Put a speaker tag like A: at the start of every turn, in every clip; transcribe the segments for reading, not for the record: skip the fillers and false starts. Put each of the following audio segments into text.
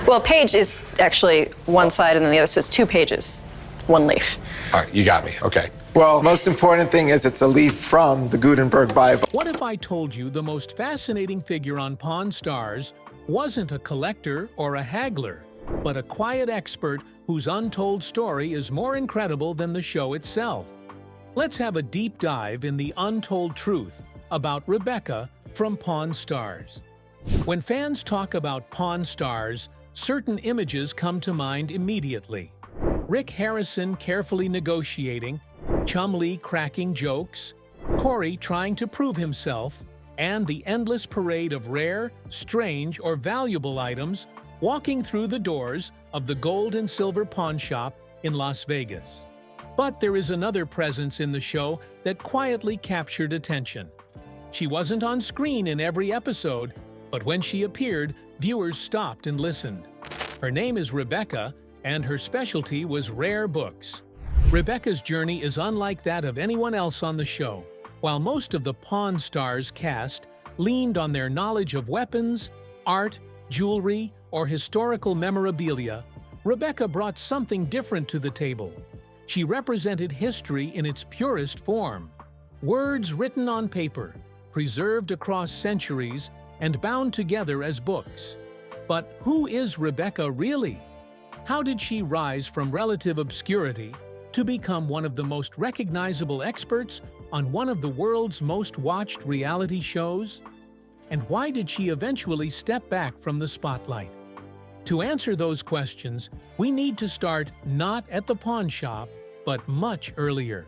A: Well, page is actually one side and then the other, so it's 2 pages, 1 leaf.
B: All right, you got me. Okay.
C: Well, the most important thing is it's a leaf from the Gutenberg Bible.
D: What if I told you the most fascinating figure on Pawn Stars wasn't a collector or a haggler, but a quiet expert whose untold story is more incredible than the show itself? Let's have a deep dive in the untold truth about Rebecca from Pawn Stars. When fans talk about Pawn Stars, certain images come to mind immediately. Rick Harrison carefully negotiating, Chumlee cracking jokes, Corey trying to prove himself, and the endless parade of rare, strange, or valuable items walking through the doors of the gold and silver pawn shop in Las Vegas. But there is another presence in the show that quietly captured attention. She wasn't on screen in every episode, but when she appeared, viewers stopped and listened. Her name is Rebecca, and her specialty was rare books. Rebecca's journey is unlike that of anyone else on the show. While most of the Pawn Stars cast leaned on their knowledge of weapons, art, jewelry, or historical memorabilia, Rebecca brought something different to the table. She represented history in its purest form. Words written on paper, preserved across centuries, and bound together as books. But who is Rebecca really? How did she rise from relative obscurity to become one of the most recognizable experts on one of the world's most watched reality shows? And why did she eventually step back from the spotlight? To answer those questions, we need to start not at the pawn shop, but much earlier.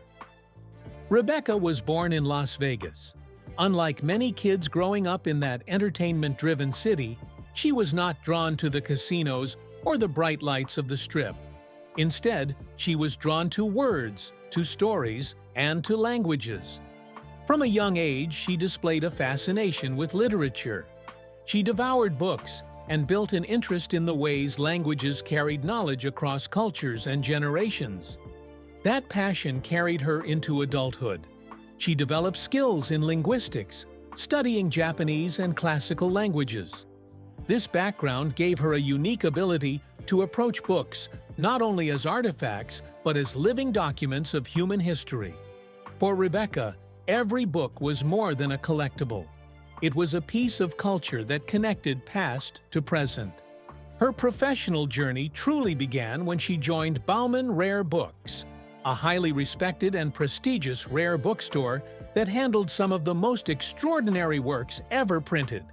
D: Rebecca was born in Las Vegas. Unlike many kids growing up in that entertainment-driven city, she was not drawn to the casinos or the bright lights of the Strip. Instead, she was drawn to words, to stories, and to languages. From a young age, she displayed a fascination with literature. She devoured books and built an interest in the ways languages carried knowledge across cultures and generations. That passion carried her into adulthood. She developed skills in linguistics, studying Japanese and classical languages. This background gave her a unique ability to approach books not only as artifacts, but as living documents of human history. For Rebecca, every book was more than a collectible. It was a piece of culture that connected past to present. Her professional journey truly began when she joined Bauman Rare Books, a highly respected and prestigious rare bookstore that handled some of the most extraordinary works ever printed.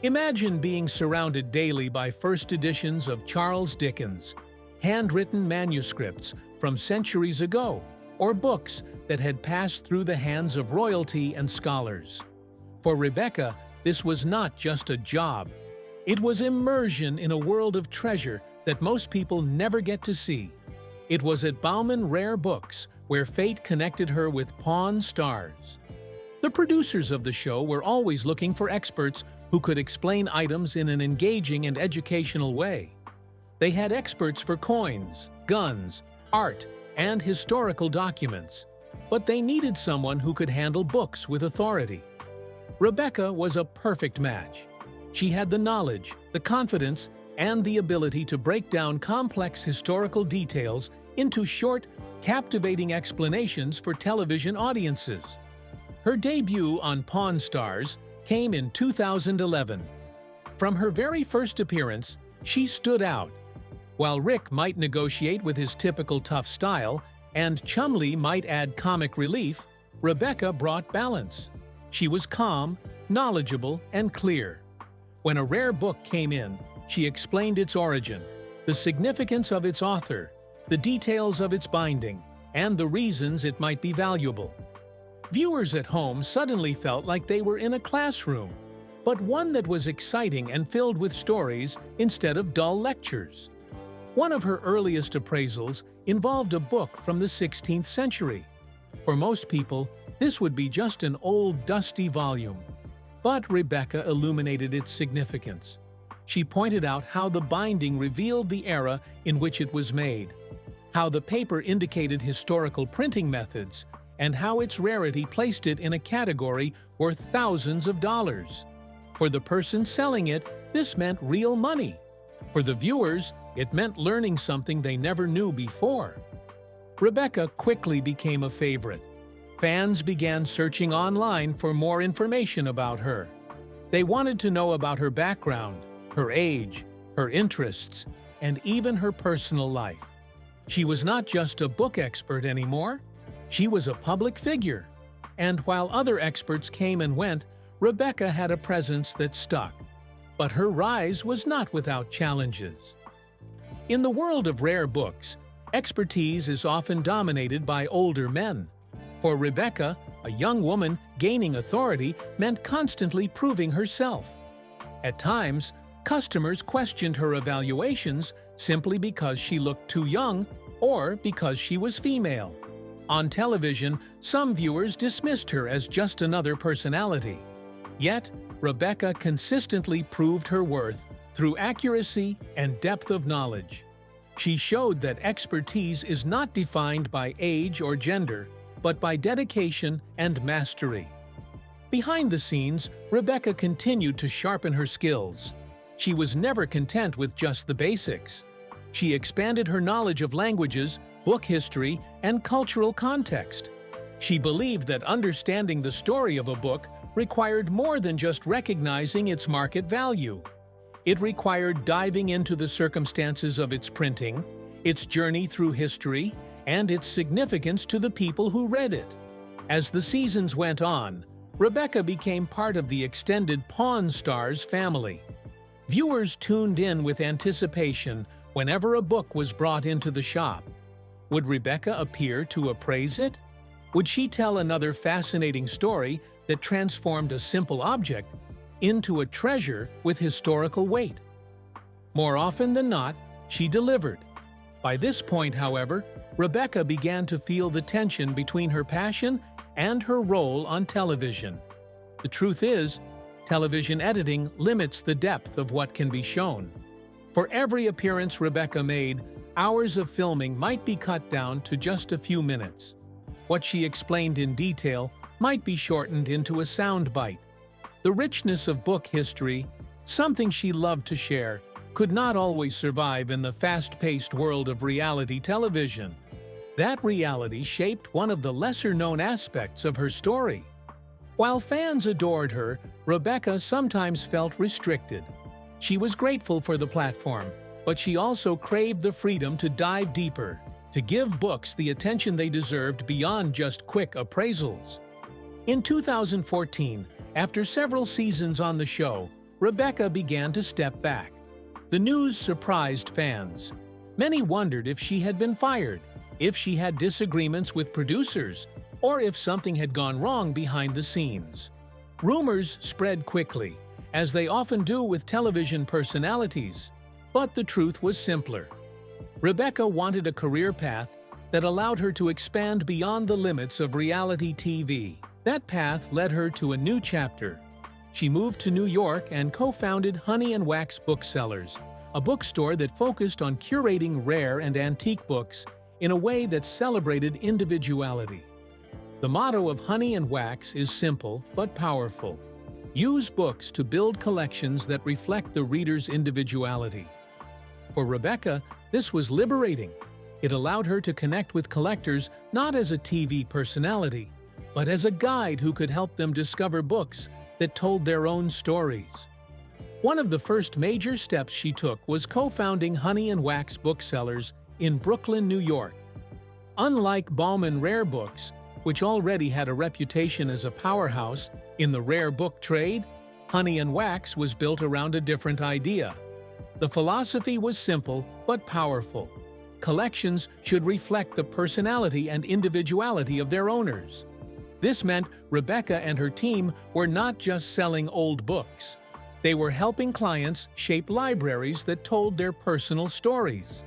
D: Imagine being surrounded daily by first editions of Charles Dickens, handwritten manuscripts from centuries ago, or books that had passed through the hands of royalty and scholars. For Rebecca, this was not just a job. It was immersion in a world of treasure that most people never get to see. It was at Bauman Rare Books where fate connected her with Pawn Stars. The producers of the show were always looking for experts who could explain items in an engaging and educational way. They had experts for coins, guns, art, and historical documents, but they needed someone who could handle books with authority. Rebecca was a perfect match. She had the knowledge, the confidence, and the ability to break down complex historical details into short, captivating explanations for television audiences. Her debut on Pawn Stars came in 2011. From her very first appearance, she stood out. While Rick might negotiate with his typical tough style, and Chumlee might add comic relief, Rebecca brought balance. She was calm, knowledgeable, and clear. When a rare book came in, she explained its origin, the significance of its author, the details of its binding, and the reasons it might be valuable. Viewers at home suddenly felt like they were in a classroom, but one that was exciting and filled with stories instead of dull lectures. One of her earliest appraisals involved a book from the 16th century. For most people, this would be just an old, dusty volume. But Rebecca illuminated its significance. She pointed out how the binding revealed the era in which it was made, how the paper indicated historical printing methods, and how its rarity placed it in a category worth thousands of dollars. For the person selling it, this meant real money. For the viewers, it meant learning something they never knew before. Rebecca quickly became a favorite. Fans began searching online for more information about her. They wanted to know about her background, her age, her interests, and even her personal life. She was not just a book expert anymore. She was a public figure. And while other experts came and went, Rebecca had a presence that stuck. But her rise was not without challenges. In the world of rare books, expertise is often dominated by older men. For Rebecca, a young woman gaining authority meant constantly proving herself. At times, customers questioned her evaluations simply because she looked too young or because she was female. On television, some viewers dismissed her as just another personality. Yet, Rebecca consistently proved her worth through accuracy and depth of knowledge. She showed that expertise is not defined by age or gender, but by dedication and mastery. Behind the scenes, Rebecca continued to sharpen her skills. She was never content with just the basics. She expanded her knowledge of languages, book history, and cultural context. She believed that understanding the story of a book required more than just recognizing its market value. It required diving into the circumstances of its printing, its journey through history, and its significance to the people who read it. As the seasons went on, Rebecca became part of the extended Pawn Stars family. Viewers tuned in with anticipation whenever a book was brought into the shop. Would Rebecca appear to appraise it? Would she tell another fascinating story that transformed a simple object into a treasure with historical weight? More often than not, she delivered. By this point, however, Rebecca began to feel the tension between her passion and her role on television. The truth is, television editing limits the depth of what can be shown. For every appearance Rebecca made, hours of filming might be cut down to just a few minutes. What she explained in detail might be shortened into a soundbite. The richness of book history, something she loved to share, could not always survive in the fast-paced world of reality television. That reality shaped one of the lesser-known aspects of her story. While fans adored her, Rebecca sometimes felt restricted. She was grateful for the platform, but she also craved the freedom to dive deeper, to give books the attention they deserved beyond just quick appraisals. In 2014, after several seasons on the show, Rebecca began to step back. The news surprised fans. Many wondered if she had been fired, if she had disagreements with producers, or if something had gone wrong behind the scenes. Rumors spread quickly, as they often do with television personalities. But the truth was simpler. Rebecca wanted a career path that allowed her to expand beyond the limits of reality TV. That path led her to a new chapter. She moved to New York and co-founded Honey and Wax Booksellers, a bookstore that focused on curating rare and antique books in a way that celebrated individuality. The motto of Honey and Wax is simple but powerful. Use books to build collections that reflect the reader's individuality. For Rebecca, this was liberating. It allowed her to connect with collectors not as a TV personality, but as a guide who could help them discover books that told their own stories. One of the first major steps she took was co-founding Honey and Wax Booksellers in Brooklyn, New York. Unlike Bauman Rare Books, which already had a reputation as a powerhouse in the rare book trade, Honey and Wax was built around a different idea. The philosophy was simple but powerful. Collections should reflect the personality and individuality of their owners. This meant Rebecca and her team were not just selling old books. They were helping clients shape libraries that told their personal stories.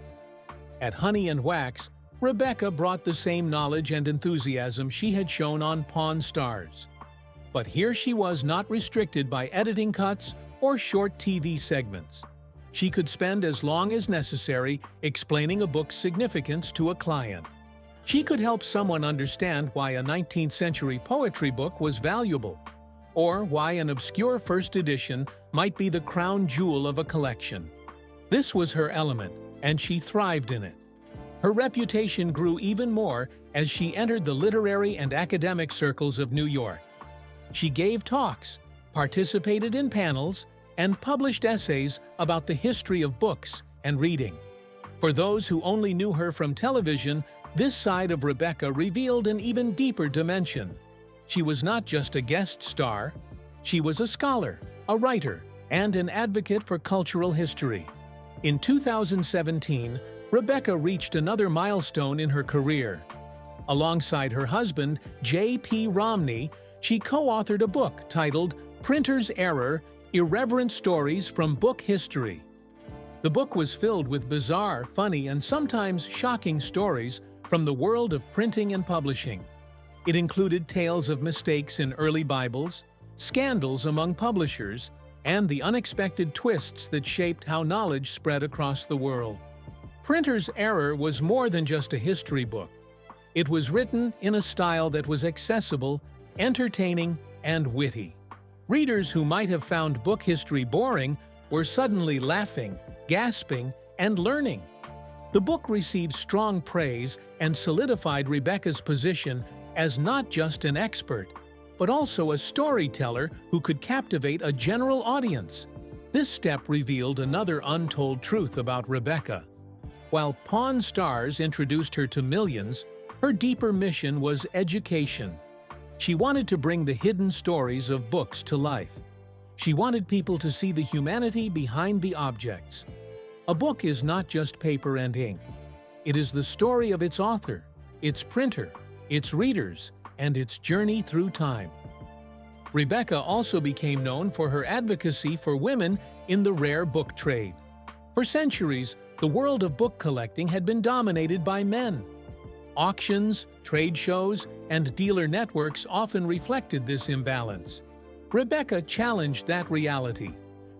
D: At Honey and Wax, Rebecca brought the same knowledge and enthusiasm she had shown on Pawn Stars. But here she was not restricted by editing cuts or short TV segments. She could spend as long as necessary explaining a book's significance to a client. She could help someone understand why a 19th century poetry book was valuable, or why an obscure first edition might be the crown jewel of a collection. This was her element, and she thrived in it. Her reputation grew even more as she entered the literary and academic circles of New York. She gave talks, participated in panels, and published essays about the history of books and reading. For those who only knew her from television, this side of Rebecca revealed an even deeper dimension. She was not just a guest star, she was a scholar, a writer, and an advocate for cultural history. In 2017, Rebecca reached another milestone in her career. Alongside her husband, J.P. Romney, she co-authored a book titled Printer's Error: Irreverent Stories from Book History. The book was filled with bizarre, funny, and sometimes shocking stories from the world of printing and publishing. It included tales of mistakes in early Bibles, scandals among publishers, and the unexpected twists that shaped how knowledge spread across the world. Printer's Error was more than just a history book. It was written in a style that was accessible, entertaining, and witty. Readers who might have found book history boring were suddenly laughing, gasping, and learning. The book received strong praise and solidified Rebecca's position as not just an expert, but also a storyteller who could captivate a general audience. This step revealed another untold truth about Rebecca. While Pawn Stars introduced her to millions, her deeper mission was education. She wanted to bring the hidden stories of books to life. She wanted people to see the humanity behind the objects. A book is not just paper and ink. It is the story of its author, its printer, its readers, and its journey through time. Rebecca also became known for her advocacy for women in the rare book trade. For centuries, the world of book collecting had been dominated by men. Auctions, trade shows, and dealer networks often reflected this imbalance. Rebecca challenged that reality.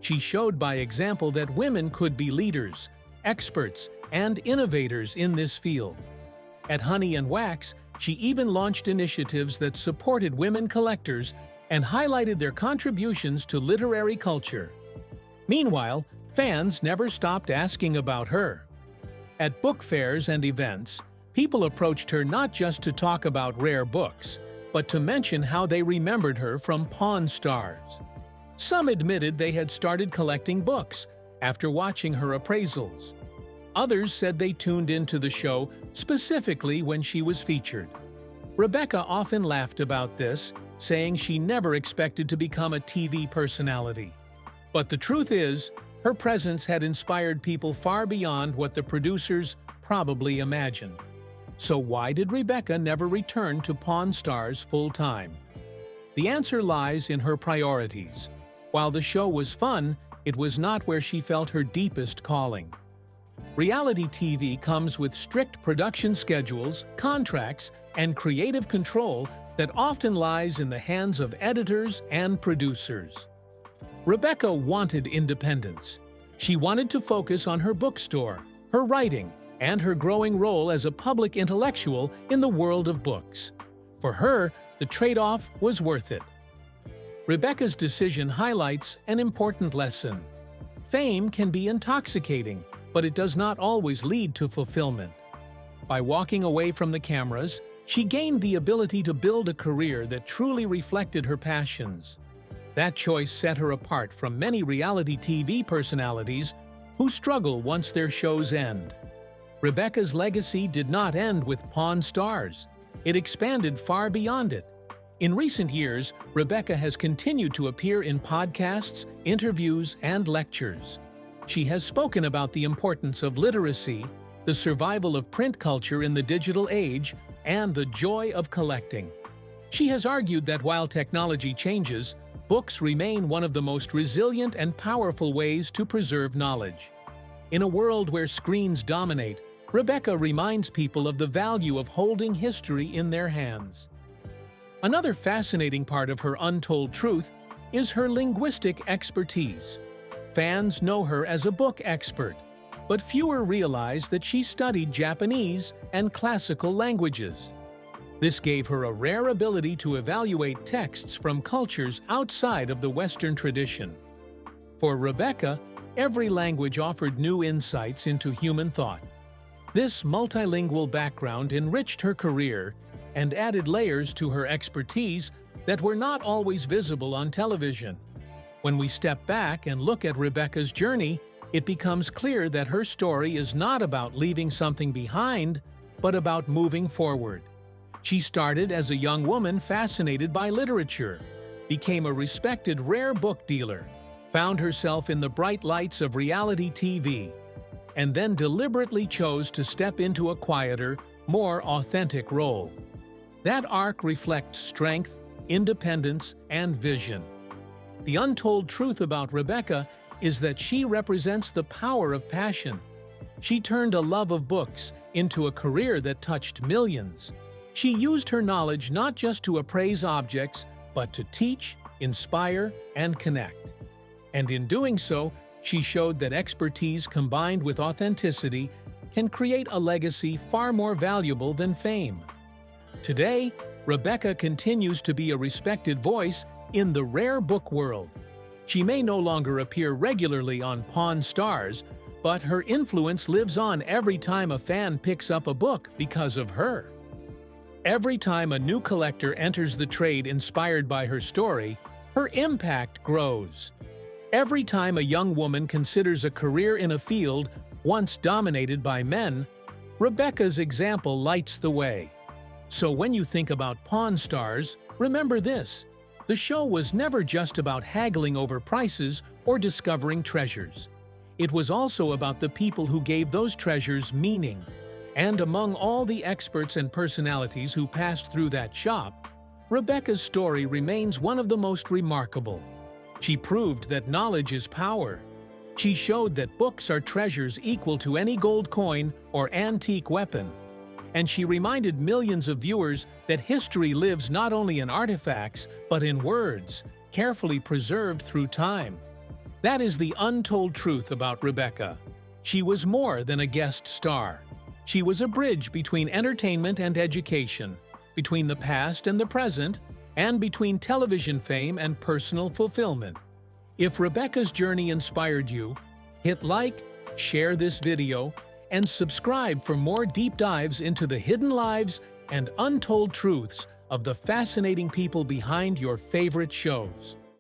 D: She showed by example that women could be leaders, experts, and innovators in this field. At Honey and Wax, she even launched initiatives that supported women collectors and highlighted their contributions to literary culture. Meanwhile, fans never stopped asking about her. At book fairs and events, people approached her not just to talk about rare books, but to mention how they remembered her from Pawn Stars. Some admitted they had started collecting books after watching her appraisals. Others said they tuned into the show specifically when she was featured. Rebecca often laughed about this, saying she never expected to become a TV personality. But the truth is, her presence had inspired people far beyond what the producers probably imagined. So why did Rebecca never return to Pawn Stars full-time? The answer lies in her priorities. While the show was fun, it was not where she felt her deepest calling. Reality TV comes with strict production schedules, contracts, and creative control that often lies in the hands of editors and producers. Rebecca wanted independence. She wanted to focus on her bookstore, her writing, and her growing role as a public intellectual in the world of books. For her, the trade-off was worth it. Rebecca's decision highlights an important lesson. Fame can be intoxicating, but it does not always lead to fulfillment. By walking away from the cameras, she gained the ability to build a career that truly reflected her passions. That choice set her apart from many reality TV personalities who struggle once their shows end. Rebecca's legacy did not end with Pawn Stars. It expanded far beyond it. In recent years, Rebecca has continued to appear in podcasts, interviews, and lectures. She has spoken about the importance of literacy, the survival of print culture in the digital age, and the joy of collecting. She has argued that while technology changes, books remain one of the most resilient and powerful ways to preserve knowledge. In a world where screens dominate, Rebecca reminds people of the value of holding history in their hands. Another fascinating part of her untold truth is her linguistic expertise. Fans know her as a book expert, but fewer realize that she studied Japanese and classical languages. This gave her a rare ability to evaluate texts from cultures outside of the Western tradition. For Rebecca, Every language offered new insights into human thought. This multilingual background enriched her career and added layers to her expertise that were not always visible on television. When we step back and look at Rebecca's journey, it becomes clear that her story is not about leaving something behind, but about moving forward. She started as a young woman fascinated by literature, became a respected rare book dealer, found herself in the bright lights of reality TV, and then deliberately chose to step into a quieter, more authentic role. That arc reflects strength, independence, and vision. The untold truth about Rebecca is that she represents the power of passion. She turned a love of books into a career that touched millions. She used her knowledge not just to appraise objects, but to teach, inspire, and connect. And in doing so, she showed that expertise combined with authenticity can create a legacy far more valuable than fame. Today, Rebecca continues to be a respected voice in the rare book world. She may no longer appear regularly on Pawn Stars, but her influence lives on every time a fan picks up a book because of her. Every time a new collector enters the trade inspired by her story, her impact grows. Every time a young woman considers a career in a field once dominated by men, Rebecca's example lights the way. So when you think about Pawn Stars, remember this: the show was never just about haggling over prices or discovering treasures. It was also about the people who gave those treasures meaning. And among all the experts and personalities who passed through that shop, Rebecca's story remains one of the most remarkable. She proved that knowledge is power. She showed that books are treasures equal to any gold coin or antique weapon. And she reminded millions of viewers that history lives not only in artifacts, but in words, carefully preserved through time. That is the untold truth about Rebecca. She was more than a guest star. She was a bridge between entertainment and education, between the past and the present, and between television fame and personal fulfillment. If Rebecca's journey inspired you, hit like, share this video, and subscribe for more deep dives into the hidden lives and untold truths of the fascinating people behind your favorite shows.